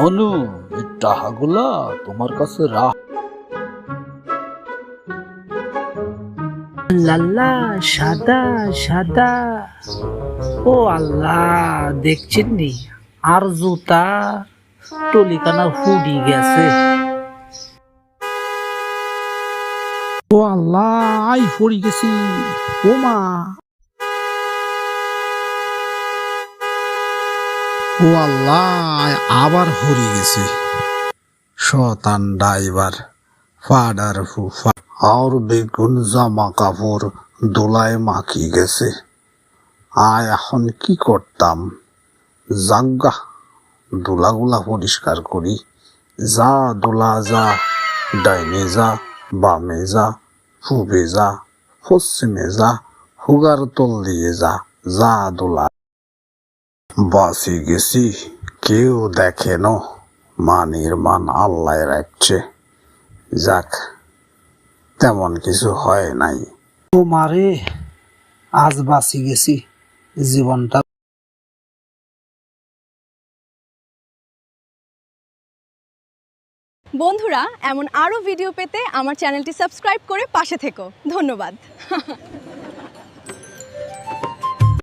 মনু, এই টাকাগুলা তোমার কাছে রাখ। লাল্লা সাদা সাদা। ও আল্লাহ, দেখছেন নি আর জুতা টলিকানা ফুডি গেছে। ও আল্লাহ, আই পড়ি গেছি। ও মা, ও আল্লাহ, আবার হরি গেছি। শতান ড্রাইভার ফাডার ফুফা আর বেগুন জামা কাপড় দোলায় মাখি গেছে। এখন কি করতাম? জাগা, দোলাগুলা পরিষ্কার করি। যা দোলা যা, ডাইনে যা, বামে যা, পূবে যা, পশ্চিমে যা, হুগার তল দিয়ে যা, যা দোলা। বাঁচি গেছি, কেউ দেখে ন। মানের মান আল্লাহ রাখছে। যাক, তেমন কিছু হয় নাই। ও মারে, আজ বাঁচি গেছি। জীবনটা বন্ধুরা, এমন আরও ভিডিও পেতে আমার চ্যানেলটি সাবস্ক্রাইব করে পাশে থেকো। ধন্যবাদ।